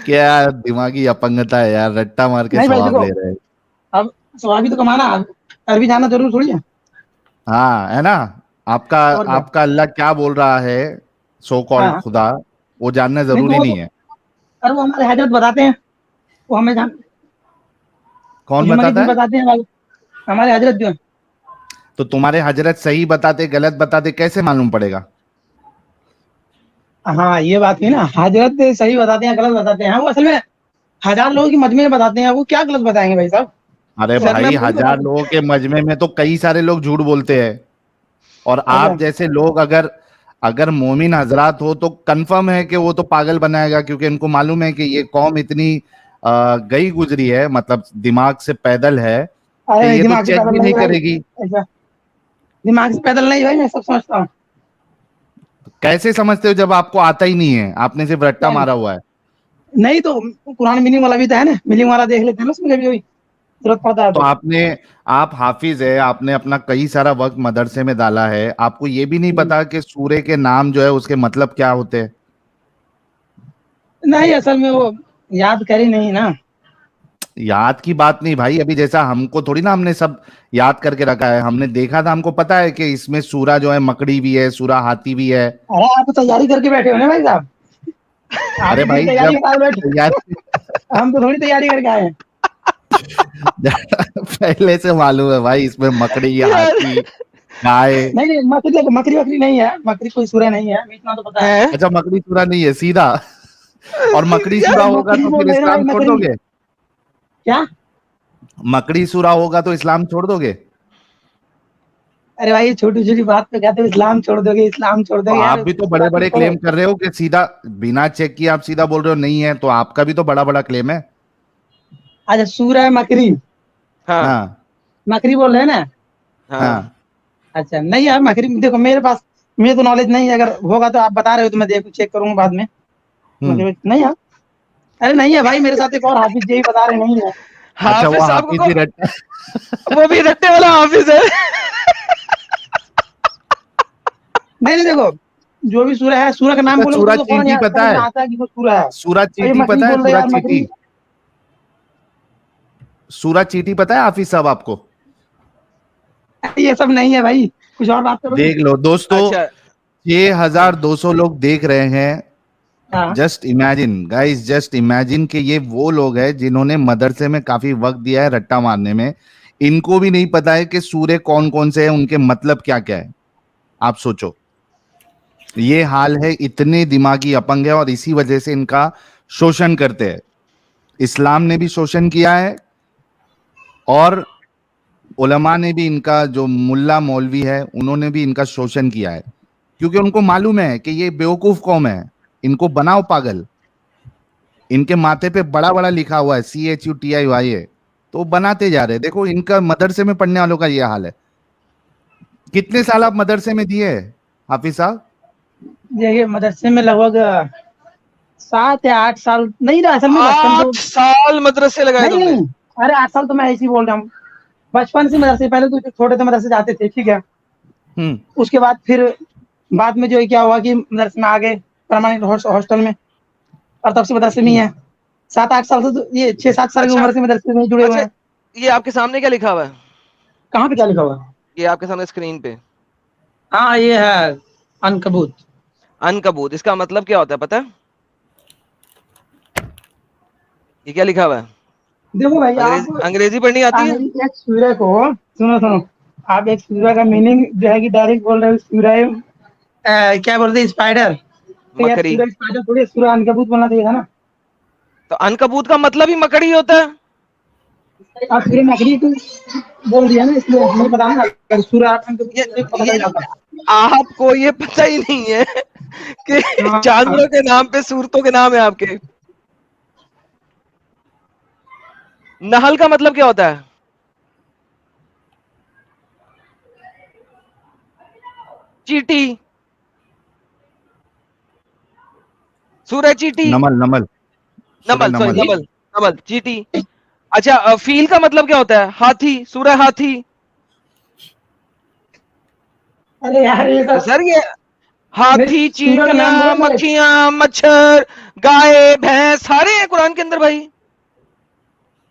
क्या दिमागी अपंगता है यार, रट्टा मार के नहीं भाई सवाब देखो, ले रहे हैं। अब सवाब भी तो कमाना, अरबी जाना जरूर थोड़ी है। हाँ है ना। आपका और क्या। आपका अल्लाह क्या बोल रहा है, सो कॉल्ड हाँ खुदा, वो जानना नहीं तो जरूरी वो नहीं तो, है। अरे वो हमारे हजरत बताते हैं, वो हमें जान, कौन जुम्मे के बताता दिन है? बताते हैं भाई, हमारे हजरत जो है। तो तुम्हारे हजरत सही बताते गलत बताते कैसे मालूम पड़ेगा? हाँ ये बात है ना, हजरत सही बताते हैं गलत बताते हैं, वो असल में 1000 लोगों की मजमे में बताते हैं, वो क्या गलत बताएंगे भाई साहब। अरे सर में भाई, हम थोड़ी 1000 बताते लोगों के मजमे में तो कई सारे लोग झूठ बोलते हैं। और हैं। आप अच्छा जैसे लोग अगर अगर मोमिन हजरात हो तो कंफर्म है कि वो तो पागल बनाएगा, क्योंकि इनको मालूम है कि ये कौम इतनी गई गुजरी है, मतलब दिमाग से पैदल है, कि अरे नहीं, ये तो दिमाग से चेक पैदल भी नहीं नहीं भाई, करेगी। ऐसा दिमाग से पैदल नहीं भाई, मैं सब समझता हूँ। कैसे समझते हो जब आपको आता ही नहीं है, आपने सिर्फ रट्टा नहीं मारा हुआ है? नहीं तो कुरान मीनिंग वाला भी तो है ना, मीनिंग वाला देख लेते हैं ना उसमें, कभी कभी जरूरत पड़ता है तो तो। आप हाफिज है, आपने अपना कई सारा वक्त मदरसे में डाला है, आपको ये भी नहीं पता कि सूरे के नाम जो है उसके मतलब क्या होते हैं? नहीं असल में वो याद करी नहीं ना। याद की बात नहीं भाई, अभी जैसा हमको थोड़ी ना हमने सब याद करके रखा है, हमने देखा था, हमको पता है कि इसमें सूरा जो है मकड़ी भी है, सूरा हाथी भी है। अरे आप तो तैयारी करके बैठे हो ना भाई साहब, आप अरे भी पूरी भाई तैयारी जब के साथ बैठे, यार हम तो थोड़ी तैयारी करके आए हैं। पहले से मालूम है भाई, इसमें मकड़ी, यार हाथी, गाय। नहीं नहीं मकड़ी देखो, मकड़ी वकड़ी नहीं है, मकड़ी कोई सूर्य नहीं है, इतना तो पता है। हैं? अच्छा, मकड़ी सूरा नहीं है सीधा। और मकड़ी अरे सूरा होगा मकड़ी तो बोल फिर रहे हैं ना भाई, इस्लाम छोड़ मकड़ी दोगे? क्या। मकड़ी सूरा होगा तो इस्लाम छोड़ दोगे? अरे भाई छोटी छोटी बात पे कहते हो इस्लाम छोड़ दोगे, इस्लाम छोड़ तो दोगे आप यार, भी तो उसकी बड़े बात को बड़े छोड़ो। क्लेम कर रहे हो कि सीधा बिना चेक किए आप सीधा बोल रहे हो नहीं है, तो आपका भी तो बड़ा बड़ा क्लेम है। अच्छा सूर्य है मकड़ी, हाँ हाँ मकड़ी बोल रहे हैं ना। हाँ। हाँ। अच्छा नहीं यार, मकड़ी देखो मेरे पास, मुझे तो नॉलेज नहीं है, अगर होगा तो आप बता रहे हो तो मैं देखू चेक करूंगा बाद में। हम्म। मकड़ी नहीं है। अरे नहीं है भाई, मेरे साथ एक और हाफिज जी बता रहे नहीं है। अच्छा, हाफिज वो साहब हाफिज को ही रट्टा। वो भी रट्टे वाला हाफिज है। नहीं नहीं देखो, जो भी सूर्य है, सूर्य का नाम अच्छा, बोलोगे सूरा तो फौरन चींटी यार पता समझ में है? आता है कि वो सूर्य है। सूरा और ये चींटी मकड़ी पता है? बोल रहे सूरा यार मकड़ी। चींटी, सूरा चींटी पता है हाफिज साहब आपको? ये सब नहीं है भाई, कुछ और बात करो ना। देख लो दोस्तों, अच्छा 6200 लोग देख रहे हैं। हाँ just imagine guys, just imagine कि ये वो लोग हैं जिन्होंने मदरसे में काफी वक्त दिया है रट्टा मारने में, इनको भी नहीं पता है कि सूर्य कौन कौन से हैं, उनके मतलब क्या क्या है। आप सोचो, ये हाल है, इतने दिमागी अपंग है, और इसी वजह से इनका शोषण करते हैं। इस्लाम ने भी शोषण किया है, और उलमा ने भी, इनका जो मुल्ला मौलवी है उन्होंने भी इनका शोषण किया है, क्योंकि उनको मालूम है कि ये बेवकूफ कौम है, इनको बनाओ पागल। इनके माथे पे बड़ा बड़ा लिखा हुआ है CHUTIYA, तो बनाते जा रहे हैं। देखो इनका मदरसे में पढ़ने वालों का ये हाल है। कितने साल आप मदरसे में दिए हाफिज साहब? देखिए मदरसे में लगभग 7 या 8 साल नहीं रहा, असल में बचपन तो 8 साल मदरसे लगाए नहीं तुमने? नहीं। अरे 8 साल तो मैं ऐसे ही बोल रहा हूँ, बचपन से मदरसे, पहले तो छोटे थे मदरसे जाते थे ठीक है, हम्म। उसके बाद फिर बाद में जो है क्या हुआ कि मदरसे में आ गए परमानेंट हॉस्टल में, और तब से मदरसे में ही है। 7 8 साल से तो, ये 6 7 साल की अच्छा उम्र से मदरसे में ही जुड़े हुए अच्छा, हैं। ये आपके सामने क्या लिखा हुआ है? कहाँ पे क्या लिखा हुआ है? ये आपके सामने स्क्रीन पे हाँ ये है अनकबूत। अनकबूत, इसका मतलब क्या होता है पता है? ये क्या लिखा हुआ है? देखो भाई आप अंग्रेजी पढ़नी आती है? एक सूर्य को, सुनो सुनो, आप एक सूर्य का मीनिंग जो है कि डायरेक्ट बोल रहे हो, सूर्य क्या बोलते हैं, स्पाइडर, तो यार मकड़ी। सूर्य स्पाइडर थोड़ी है, सूर्य अनकबूत बनना चाहिए ना। तो अनकबूत का मतलब ही मकड़ी होता है? आप सूर्य मकड़ी को बोल दिया ना, इसलिए नहीं पता ना, अगर सूर्य आप अनकबूत ये तो पता ये चल जाता। आपको ये पता ही नहीं है कि हाँ। जानवरों के नाम पे सूरतों के नाम है आपके। नहल का मतलब क्या होता है? चींटी, सूरज चींटी, नमल नमल सूरह नमल, सॉरी नमल। नमल, नमल चींटी। अच्छा, फील का मतलब क्या होता है? हाथी, सूरह हाथी। अरे यार ये तो सब सर ये हाथी, नहीं, सूरह का नाम चींटियां, बोलो ना। मक्खियां, मच्छर, गाय, भैंस सारे हैं कुरान के अंदर भाई।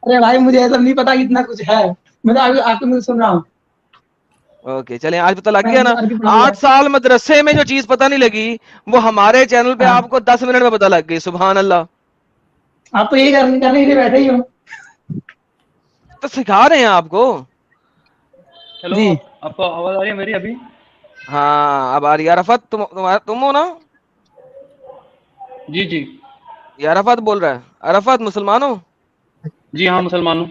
अरे भाई मुझे ये सब नहीं पता कि इतना कुछ है। मैं तो अभी आपके मुझे सुन रहा हूँ। ओके चलें, आज पता लग मैं गया ना। अरबी पढ़ा हुआ 8 है। साल मदरसे में जो चीज पता नहीं लगी वो हमारे चैनल पे हाँ। आपको 10 मिनट में पता लग गई। सुभान अल्लाह। आप तो यही करने के लिए बैठे ही हो। तो सिखा रहे हैं आपको। हेलो, जी। आपको आवाज आ रही है मेरी अभी? हाँ अब आ रही है। अरफत तुम हो ना? जी जी। ये अरफत बोल रहा है। अरफत मुसलमान हो? जी हाँ, मुसलमान हूँ।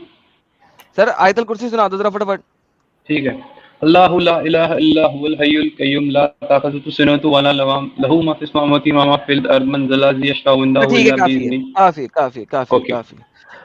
सर आयतल कुर्सी सुना दो जरा फटाफट। ठीक है। अल्लाहु ला इलाहा इल्ला हुवल हय्युल कय्यूम ला ताखुज़ुहु सिनतुन वला नौम लहू मा फ़िस समावाति व मा फ़िल अर्ज़ मन ज़ल लज़ी यशफ़अउ इंदहु ठीक है, इल्ला काफी है, बिइज़्निही। काफी काफी काफी ओके। काफी।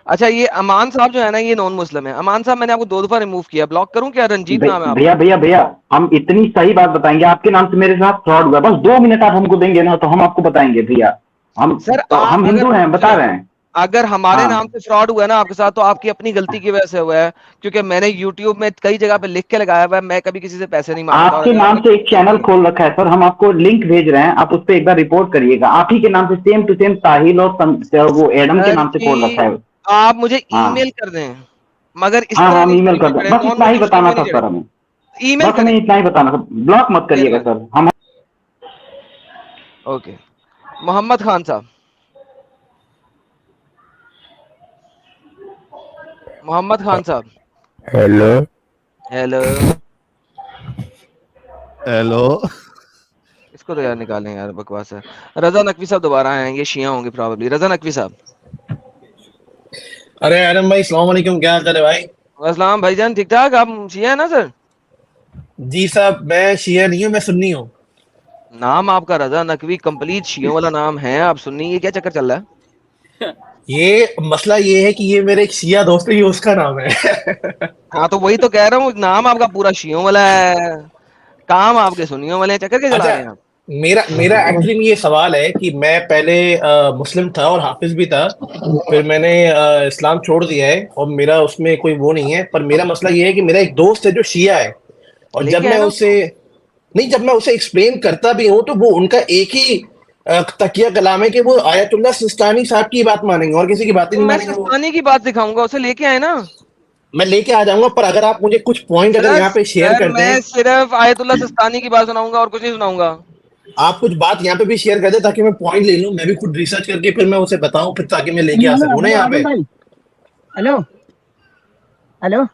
अच्छा, ये अमान साहब जो है ना, ये नॉन मुस्लिम है। अमान साहब मैंने आपको 2 दफा रिमूव किया, ब्लॉक करूं क्या? रंजीत नाम है आपका। भैया भैया भैया, हम इतनी सही बात बताएंगे। आपके नाम से मेरे साथ फ्रॉड हुआ, बस 2 मिनट आप हमको देंगे ना तो हम आपको बताएंगे भैया। सर आप हम अगर हिंदू हैं, बता सुने, रहे हैं। अगर हमारे नाम हाँ, से फ्रॉड हुआ है ना आपके साथ, तो आपकी अपनी गलती की वजह से हुआ है। क्योंकि मैंने यूट्यूब में कई जगह पे लिख के लगाया हुआ है, मैं कभी किसी से पैसे नहीं मांगता। और आपके अगर नाम आपने से एक चैनल गलती है, खोल रखा है सर, हम आपको लिंक भेज रहे हैं, आप उस पर एक बार रिपोर्ट करिएगा। आप ही के नाम से सेम टू सेम साहिल और वो एडम के सर नाम से खोल रखा जी है। आप मुझे हाँ ईमेल कर दें, मगर इस हाँ तरह हाँ, हम नहीं ईमेल स्ट्रीम कर में दें, चढ़े, बस नॉन इतना ही मुस्लिम स्ट्रीम बताना में नहीं था चढ़े। सर हमें। ईमेल बस करें, हमें इतना ही बताना था, ब्लॉक मत ईमेल करिएगा करें। सर हम। ओके, मोहम्मद खान साहब, मोहम्मद खान साहब, हेलो। हेलो। हेलो। इसको तो यार निकालें यार, बकवास है। रजा नकवी साहब दोबारा आए, ये शिया होंगे प्रॉब्ली। रजा नकवी साहब। अरे आलम भाई, सलाम वालेकुम, क्या हाल है भाई? अस्सलाम भाईजान, ठीक ठाक? आप शिया है ना सर? जी साहब, मैं शिया नहीं हूँ, मैं सुन्नी हूँ। नाम आपका रजा नकवी कंप्लीट शियों वाला नाम है, आप सुन्नी, ये क्या चक्कर चल रहा है? ये मसला ये है कि ये मेरे एक शिया दोस्त है, ये उसका नाम है। हाँ तो वही तो कह रहा हूँ, नाम आपका पूरा शियों वाला है, काम आपके सुन्नियों वाले हैं, चक्कर क्या चला अच्छा, रहे हैं आप? मेरा मेरा एक्चुअली में ये सवाल है कि मैं पहले मुस्लिम था और हाफिज भी था। फिर मैंने इस्लाम छोड़ दिया है और मेरा उसमें कोई वो नहीं है। पर मेरा मसला ये है कि मेरा एक दोस्त है जो शिया है, और लेके आए ना उसको। जब मैं उसे एक्सप्लेन करता भी हूँ तो वो उनका एक ही तकिया कलाम है कि वो आयतुल्लाह सिस्तानी साहब की बात मानेंगे और किसी की बात ही तो नहीं मैं मानेंगे वो। सिस्तानी की बात दिखाऊंगा, उसे लेके आए ना। मैं लेके आ जाऊंगा, पर अगर आप मुझे कुछ पॉइंट अगर सर यहाँ पे शेयर सर कर मैं दें, सिर्फ आयतुल्लाह सिस्तानी की बात सुनाऊंगा और कुछ नहीं सुनाऊंगा। आप कुछ बात यहाँ पे भी शेयर कर दें ताकि मैं पॉइंट ले लूं, मैं भी खुद रिसर्च करके फिर मैं उसे बताऊं, फिर ताकि मैं लेके आ हेलो सकूं ना हेलो यहाँ पे। आलम भाई। हेलो हेलो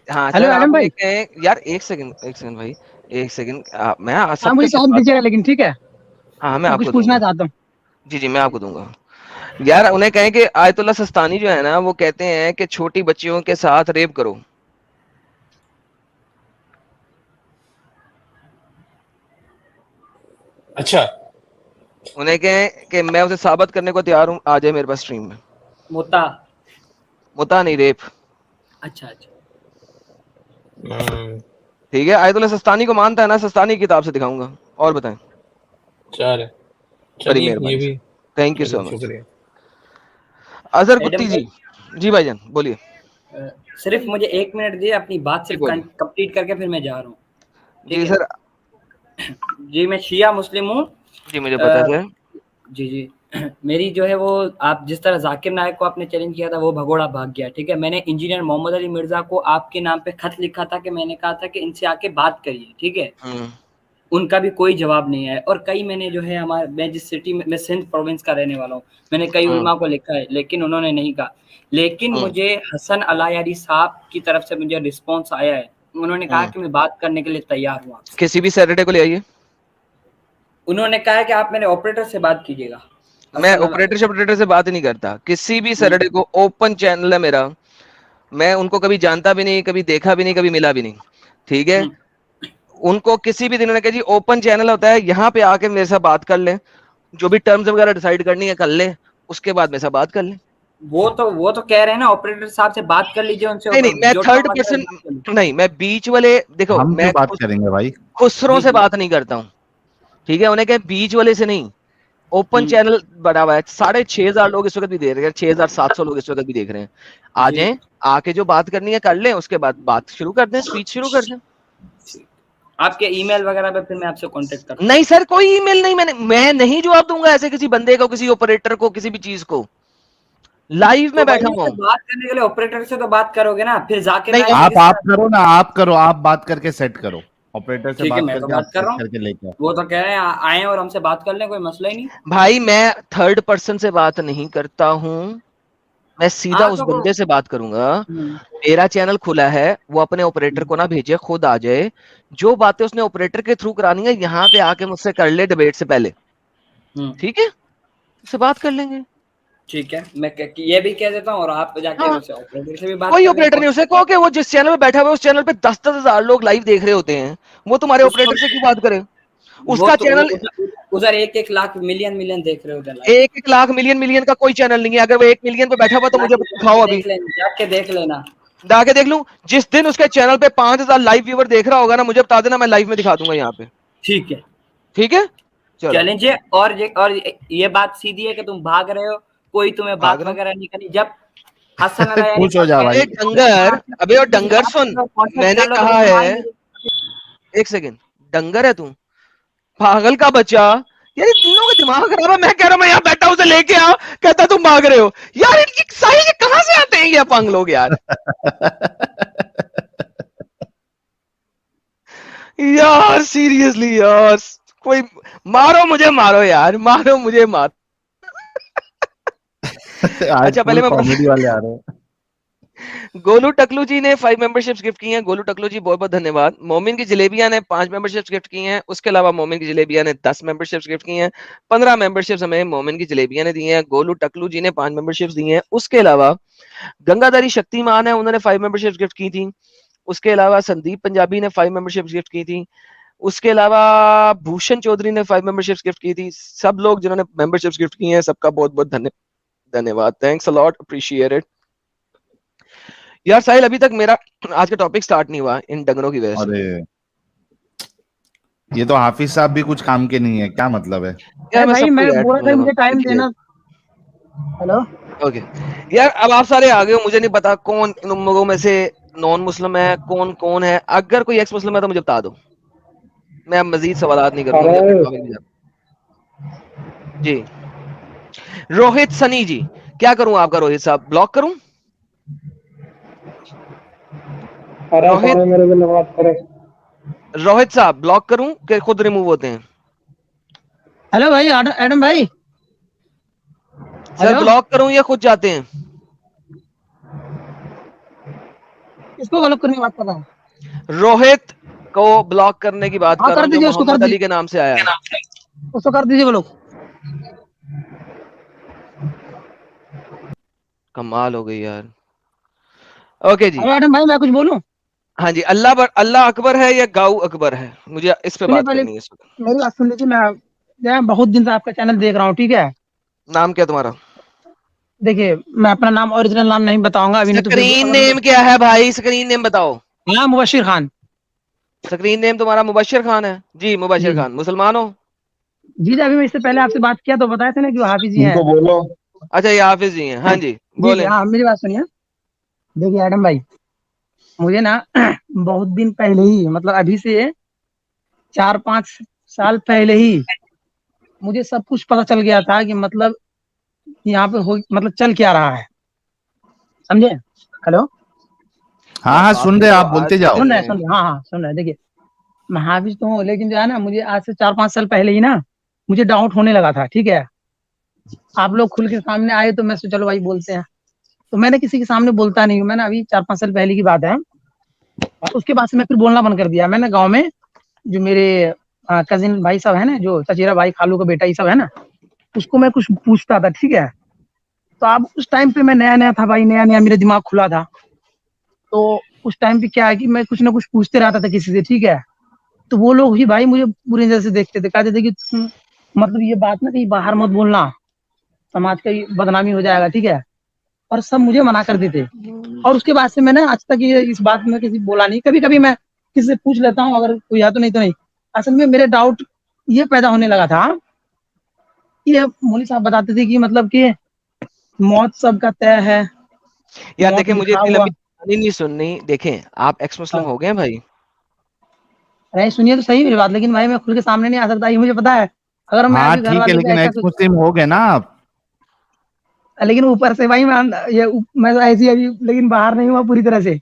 हाँ हेलो सर, आप आलम मुझे भाई। कहें यार, एक सेकंड भाई, एक सेकंड। मैं आप सबके मुझे साथ टाइम बात दीजिएगा करूं। लेकिन, ठीक है? हाँ मैं मैं कुछ आपको पूछना दूंगा। चाहता हूँ। जी जी मैं आपको दूंगा। यार उन्हें कहें कि आयतुल्लाह सिस्तानी जो है ना, वो कहते हैं कि छोटी बच्चियों के साथ रेप करो। अच्छा, उन्हें कहें कि मैं उसे साबित करने को तैयार हूं, आ जाए मेरे पास स्ट्रीम में। मुता। मुता नहीं, रेप। अच्छा अच्छा। ठीक है, आयतुल्लाह सिस्तानी को मानता है ना? सिस्तानी की किताब से दिखाऊंगा। और बताएं। चल बड़ी चलिए, ये मेहरबानी भी सर, थैंक यू चलिए, सो मच। शुक्रिया। अजहर एडम कुत्ती जी। भाई, जी भाईजान बोलिए। सिर्फ मुझे 1 मिनट दिए, अपनी बात जी सिर्फ बोलिए। कंप्लीट करके फिर मैं जा रहा हूँ। ठीक जी है सर। जी, मैं शिया मुस्लिम हूँ। जी मुझे पता है सर। जी जी। मेरी जो है वो, आप जिस तरह जाकिर नायक को आपने चैलेंज किया था, वो भगोड़ा भाग गया। ठीक है, मैंने इंजीनियर मोहम्मद अली मिर्जा को आपके नाम पे खत लिखा था कि मैंने कहा था कि इनसे आके बात करिए। ठीक है, उनका भी कोई जवाब नहीं है। और कई मैंने जो है, मैं जिस सिटी में, मैं सिंध प्रोविंस का रहने वाला हूँ, मैंने कई उलमा को लिखा है, लेकिन उन्होंने नहीं कहा। लेकिन मुझे हसन अलायारी साहब की तरफ से मुझे रिस्पॉन्स आया है, उन्होंने कहा कि मैं बात करने के लिए तैयार हूँ आपसे। किसी भी सैटरडे को ले आइए। उन्होंने कहा है कि आप मेरे ऑपरेटर से बात कीजिएगा। मैं ऑपरेटर से बात ही नहीं करता। किसी भी सैटरडे को ओपन चैनल है मेरा, मैं उनको कभी जानता भी नहीं, कभी देखा भी नहीं, कभी मिला भी नहीं। ठीक है, उनको किसी भी दिन उन्होंने कहा जी ओपन चैनल होता है, यहाँ पे आके मेरे साथ बात कर ले, जो भी टर्म्स वगैरह डिसाइड करनी है कर ले, उसके बाद मेरे साथ बात कर ले। वो तो कह रहे हैं ना ऑपरेटर साहब से बात कर लीजिए उनसे। नहीं मैं जो थर्ड term वगैरह पर्सन बात कर लीजिए। नहीं, मैं बीच वाले, देखो हम मैं क्यों बात करेंगे भाई? खुसरों जी, से जी। बात नहीं करता हूँ, ठीक है, उन्हें कहे बीच वाले से नहीं, ओपन चैनल बना हुआ है, 6,500 लोग इस वक्त भी देख रहे हैं, 6,700 लोग इस वक्त भी देख रहे हैं, आ जी। जाएं, आके जो बात करनी है कर लें, उसके बाद बात शुरू कर दें, स्पीच शुरू कर दें। आपके ईमेल वगैरह पे फिर मैं आपसे कांटेक्ट करता नहीं सर, कोई ईमेल नहीं, मैं नहीं जवाब दूंगा ऐसे किसी बंदे को, किसी ऑपरेटर को, किसी भी चीज को, लाइव में बैठा हुआ हूँ। बात करने के लिए ऑपरेटर से तो बात करोगे ना, फिर जाकिर नहीं, नाइक आप करो ना, आप करो, आप बात करके सेट करो, ऑपरेटर से ठीक है, बात मैं तो करके बात आप कर सेट रहा हूँ। करके लेके आओ। वो तो कह रहे हैं आए और हमसे बात कर लें, कोई मसला ही नहीं। भाई मैं थर्ड पर्सन से बात नहीं करता हूँ, मैं सीधा उस बंदे से बात करूंगा। मेरा चैनल खुला है, वो अपने ऑपरेटर को ना भेजे, खुद आ जाए, जो बातें उसने ऑपरेटर के थ्रू करानी है यहाँ पे आके मुझसे कर ले डिबेट से पहले, ठीक है, उससे बात कर लेंगे। ठीक है, मैं ये भी कह देता हूँ और आप जाके उसे ऑपरेटर से भी बात कोई कर ऑपरेटर नहीं, उसे कहो कि वो जिस चैनल पे बैठा हुआ है उस चैनल पे 10-10 हजार लोग लाइव देख रहे होते हैं, वो तुम्हारे ऑपरेटर से क्यों बात करे? उसका चैनल उधर 1-1 लाख मिलियन देख रहे होते हैं। 1-1 लाख मिलियन का कोई चैनल नहीं है। अगर वो 1 मिलियन पे बैठा हुआ तो मुझे दिखाओ, अभी जाके देख लेना, जाके देख लूं। जिस दिन उसके चैनल पे 5,000 लाइव व्यूअर देख रहा होगा ना, मुझे बता देना, मैं लाइव में दिखा दूंगा यहाँ पे। ठीक है, ठीक है, चैलेंज है। और ये बात सीधी है कि तुम भाग रहे हो, कोई तुम्हें बात वगैरह नहीं करनी। जब हसन खुश हो जा भाई। डंगर, अबे और डंगर सुन, मैंने कहा है, एक सेकंड, डंगर है तू, पागल का बच्चा, यार इन लोगों का दिमाग खराब है। मैं कह रहा हूं मैं यहाँ बैठा हूं, उसे लेके आ, कहता तुम भाग रहे हो। यार इनकी साइज कहां से आते हैं ये अपंग लोग यार। यार सीरियसली यार, कोई मारो मुझे, मारो यार, मारो मुझे, मारो। अच्छा पहले मैं कॉमेडी वाले आ रहे हैं। गोलू टकलू जी ने 5 मेंबरशिप्स गिफ्ट की हैं। गोलू टकलू जी बहुत बहुत धन्यवाद। मोमिन की जलेबिया ने 5 मेंबरशिप्स गिफ्ट की हैं। उसके अलावा मोमिन की जलेबिया ने 10 मेंबरशिप्स गिफ्ट की हैं। 15 मेंबरशिप्स हमें मोमिन की जलेबिया ने दी हैं। गोलू टकलू जी ने 5 मेंबरशिप्स दी हैं। उसके अलावा गंगाधरी शक्तिमान है, उन्होंने 5 मेंबरशिप्स गिफ्ट की थी। उसके अलावा संदीप पंजाबी ने 5 मेंबरशिप्स गिफ्ट की थी। उसके अलावा भूषण चौधरी ने 5 मेंबरशिप्स गिफ्ट की थी। सब लोग जिन्होंने मेंबरशिप्स गिफ्ट की हैं, सबका बहुत बहुत धन्यवाद। Thanks a lot, appreciate it. यार साहिल, अभी तक मेरा आज का टॉपिक स्टार्ट नहीं हुआ इन डंगरों की वजह से। अरे ये तो हाफिज साहब भी कुछ काम के नहीं है, क्या मतलब है? यार भाई मैं बोला था मुझे टाइम इसलिए। देना। हेलो ओके यार, अब आप सारे आ गए हो, मुझे नहीं पता कौन इन लोगों में से नॉन मुस्लिम है, कौन कौन है। अगर कोई एक्स मुस्लिम है तो मुझे बता दो, मैं अब मजीद सवालात नहीं करूंगा। मुझे अपने टॉपिक पे जाना। जी रोहित सनी जी, क्या करूं आपका? रोहित साहब ब्लॉक करूं? रोहित साहब ब्लॉक करूं कि खुद रिमूव होते हैं? हेलो भाई एडम भाई, सर ब्लॉक करूं या खुद जाते हैं? किसको ब्लॉक करने की बात कर रहा हूँ? रोहित को ब्लॉक करने की बात कर रहा हूं, जो उसको मोहम्मद अली के नाम से आया है। उसको कर दीजिए ब्लॉक। कमाल हो गई यार। ओके जी एडम भाई मैं कुछ बोलूं? हाँ जी, अल्लाह अकबर है या गाऊ अकबर है, मुझे इस पे बात करनी है इस वक्त। मेरी बात सुन लीजिए, मैं बहुत दिन से आपका चैनल देख रहा हूँ, ठीक है? नाम क्या तुम्हारा? देखिए मैं अपना नाम, ओरिजिनल नाम नहीं बताऊंगा अभी, नहीं तो स्क्रीन नेम क्या है भाई? स्क्रीन नेम बताओ। हाँ मुबशिर खान। स्क्रीन नेम तुम्हारा मुबशिर खान है जी? मुबशिर खान मुसलमान हो? जी अभी मैं इससे पहले आपसे बात किया तो बताए थे ना कि वो हाफिज जी हैं। बोलो। अच्छा ये हाफिज जी हैं, हाँ जी बोले। हाँ मेरी बात सुनिए। देखिए एडम भाई, मुझे ना बहुत दिन पहले ही, मतलब अभी से 4-5 साल पहले ही मुझे सब कुछ पता चल गया था कि मतलब यहाँ पे मतलब चल क्या रहा है, समझे? हेलो हाँ सुन रहे, आप बोलते जाओ। सुन रहे हाँ सुन रहे। देखिए मैं हाफिज तो हूँ, लेकिन जो है ना, मुझे आज से 4-5 साल पहले ही ना मुझे डाउट होने लगा था, ठीक है? आप लोग खुल के सामने आए तो मैं सोचा चलो भाई बोलते हैं, तो मैंने किसी के सामने बोलता नहीं हूँ। मैंने अभी 4-5 साल पहले की बात है, और उसके बाद से मैं फिर बोलना बंद कर दिया। मैंने गाँव में जो मेरे कजिन भाई सब है ना, जो चचेरा भाई, खालू का बेटा, ये सब है ना, उसको मैं कुछ पूछता था, ठीक है? तो अब उस टाइम पे मैं नया नया था भाई, नया नया मेरा दिमाग खुला था, तो उस टाइम पे क्या है कि मैं कुछ ना कुछ पूछते रहता था किसी से, ठीक है? तो वो लोग ही भाई मुझे बुरी नजर से देखते थे, कहते थे कि तुम मतलब ये बात ना कहीं बाहर मत बोलना, समाज का ये बदनामी हो जाएगा, ठीक है। और सब मुझे मना कर देते। और उसके बाद से मैंने आज तक ये इस बात में किसी बोला नहीं। कभी कभी मैं किसी से पूछ लेता हूँ, अगर कोई है तो, नहीं तो नहीं। असल में मेरे डाउट ये पैदा होने लगा था कि ये मौलवी साहब बताते थे कि मतलब कि मौत सबका तय है, यार मौत देखें, मुझे लिखा इतनी हुआ। लंबी कहानी नहीं सुननी। देखें, आप एक्स मुस्लिम हो गए हैं भाई? नहीं सुनिए तो सही मेरी बात, लेकिन भाई मैं खुल के सामने नहीं आ सकता, ये मुझे पता है। अगर मैं हाँ अभी घर ठीक है, वाले से लेकिन ऐसा एक्स मुस्लिम हो गए ना आप। लेकिन ऊपर से भाई मैं तो ऐसी अभी, लेकिन बाहर नहीं हुआ पूरी तरह से।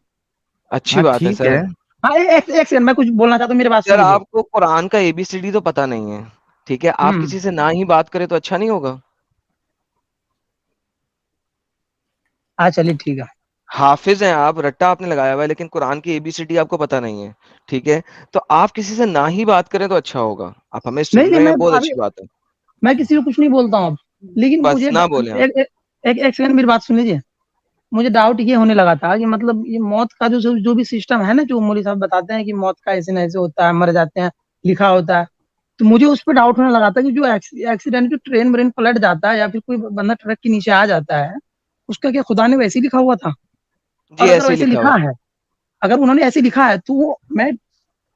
अच्छी हाँ बात है ठीक है। सर। हाँ एक सेकंड, मैं कुछ बोलना चाहता हूँ, मेरी बात सुन सर, लीजिए। आपको कुरान का एबीसीडी तो पता नहीं है, ठीक है? आप किसी से ना ही बात करें तो अच्छा नहीं होगा? हाँ चलिए ठीक है। हाफिज हैं आप, रट्टा आपने लगाया हुआ है, लेकिन कुरान की एबीसीडी आपको पता नहीं है, ठीक है? तो आप किसी से ना ही बात करें तो अच्छा होगा। आप हमें नहीं सुन नहीं, रहे मैं हैं, बहुत अभी अच्छी बात है। मैं किसी को कुछ नहीं बोलता हूँ अब। लेकिन बस मुझे ना बोले आप। एक सेकंड मेरी बात सुन लीजिए। मुझे डाउट ये होने लगा था कि मतलब ये मौत का जो भी सिस्टम है ना, जो मौलवी साहब बताते हैं कि मौत का ऐसे न ऐसे होता है, मर जाते हैं, लिखा होता है। तो मुझे उस पर डाउट होने लगा था कि जो एक्सीडेंट, जो ट्रेन ब्रेन पलट जाता है या फिर कोई बंदा ट्रक के नीचे आ जाता है, उसका क्या खुदा ने वैसे ही लिखा हुआ था? जी, और अगर ऐसे ही वैसे लिखा हुआ लिखा है, अगर उन्होंने ऐसे लिखा है, तो मैं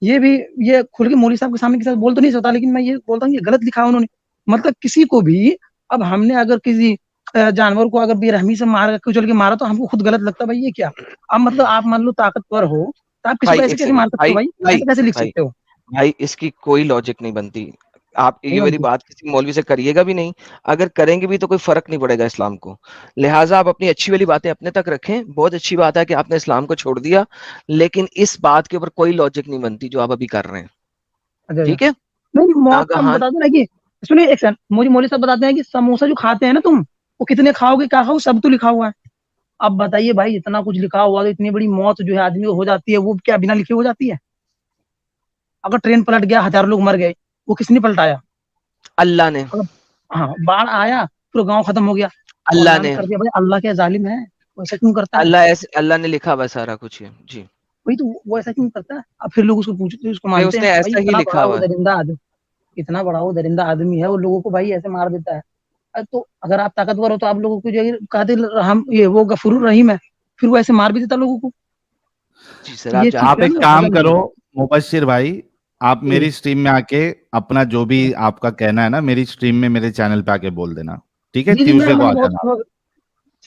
ये भी ये खुल के मौलवी साहब के सामने के साथ बोल तो नहीं सकता, लेकिन मैं ये बोलता हूँ ये गलत लिखा है उन्होंने। मतलब किसी को भी, अब हमने अगर किसी जानवर को अगर बेरहमी से मार कुचल के मारा तो हमको खुद गलत लगता है, भाई ये क्या? अब मतलब आप मान लो ताकतवर हो, तो आप किसी भाई। को ऐसे एक कैसे सेकंड मार सकते भाई, हो भाई? भाई, ऐसे कैसे लिख भाई, सकते हो? भाई, इसकी कोई लॉजिक नहीं बनती। आप नहीं ये वाली बनती। बात किसी मौलवी से करिएगा भी नहीं। अगर करेंगे भी तो कोई फर्क नहीं पड़ेगा इस्लाम को। लिहाजा आप अपनी अच्छी वाली बातें अपने तक रखें। बहुत अच्छी बात है कि आपने इस्लाम को छोड़ दिया, लेकिन इस बात के ऊपर कोई लॉजिक नहीं बनती जो आप अभी कर रहे हैं, अच्छा ठीक है? नहीं, मौत का नागहान। बता दो ना कि, सुनिए एक सेकंड, मुझे मौलवी साहब बताते हैं कि समोसा जो खाते हैं ना तुम, वो कितने खाओगे, क्या खाओ, सब तो लिखा हुआ है। अब बताइए भाई, इतना कुछ लिखा हुआ तो इतनी बड़ी मौत जो है आदमी को हो जाती है, वो क्या बिना लिखे हो जाती है? अगर ट्रेन पलट गया, हजार लोग मर गए, वो किसने पलटाया? अल्लाह ने। अगर हाँ बाढ़ आया, पूरा गांव खत्म हो गया, तो अल्लाह अल्लाह ने ने। कर दिया। भाई अल्लाह क्या जालिम है? वो ऐसा क्यों करता है? अल्लाह ने लिखा हुआ है सारा कुछ ये। जी। वही तो, वो ऐसा क्यों करता है? अब फिर लोग उसको पूछते हैं, उसको भाई, मानते हैं उसने भाई, ऐसा ही इतना लिखा बड़ा वो हुआ है। दरिंदा आदमी, इतना बड़ा वो दरिंदा आदमी है, वो लोगों को भाई ऐसे मार देता है। तो अगर आप ताकतवर हो तो आप लोगों को जो है कहते हम ये वो गफूर रहीम है, फिर वो ऐसे मार भी देता लोगों को। जी सर, तो आप ये चीज जानते आप जो है एक ना, काम हजम नहीं करो होता। मुबश्शिर भाई, आप जी। मेरी स्ट्रीम में आके अपना जो भी आपका कहना है ना, मेरी स्ट्रीम में मेरे चैनल पे आके बोल देना, ठीक है? जी जी, मैं ट्यूसडे को आ मतलब जाना। बहुत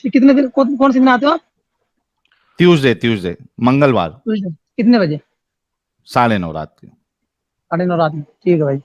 कितने दिन, कौन से दिन आते हो आप? ट्यूसडे ट्यूसडे, मंगलवार, कितने बजे? 9:30 रात के। 9:30 रात में, ठीक है भाई।